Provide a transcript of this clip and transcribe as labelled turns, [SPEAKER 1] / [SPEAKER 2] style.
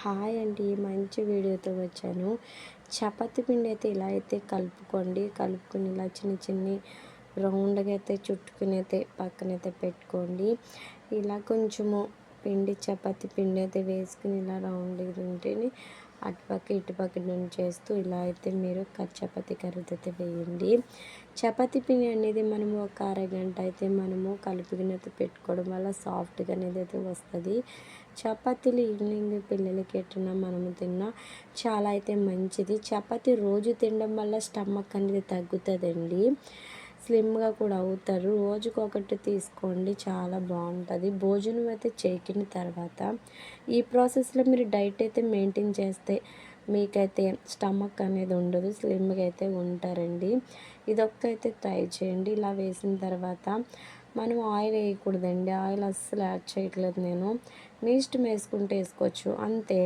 [SPEAKER 1] Hi అండి, మంచి వీడియోతో వచ్చాను. చపాతీ పిండి అయితే ఇలా అయితే కలుపుకొని ఇలా చిన్న చిన్ని రౌండ్గా అయితే చుట్టుకుని అయితే పక్కనైతే పెట్టుకోండి. ఇలా కొంచెము చపాతీ పిండి అయితే వేసుకుని ఇలా రౌండ్గా ఉంటేనే అటుపక్క ఇటుపక్క నుంచి చేస్తూ ఇలా అయితే మీరు చపాతీ కర్రీతో అయితే వేయండి. చపాతీ పిండి అనేది మనము ఒక అరగంట అయితే మనము కలుపుకుని అయితే పెట్టుకోవడం వల్ల సాఫ్ట్గా అనేది అయితే వస్తుంది. చపాతీలు ఈవినింగ్ పిల్లలకి ఎట్టినా మనము తిన్నా చాలా అయితే మంచిది. చపాతీ రోజు తినడం వల్ల స్టమక్ అనేది తగ్గుతుందండి, స్లిమ్గా కూడా అవుతారు. రోజుకొకటి తీసుకోండి, చాలా బాగుంటుంది. భోజనం అయితే చేకిన తర్వాత ఈ ప్రాసెస్లో మీరు డైట్ అయితే మెయింటైన్ చేస్తే మీకైతే స్టమక్ అనేది ఉండదు, స్లిమ్గా అయితే ఉంటారండి. ఇదొక్కైతే ట్రై చేయండి. ఇలా వేసిన తర్వాత మనం ఆయిల్ వేయకూడదండి, ఆయిల్ అస్సలు యాడ్ చేయట్లేదు నేను. మీ ఇష్టం వేసుకుంటే వేసుకోవచ్చు అంతే.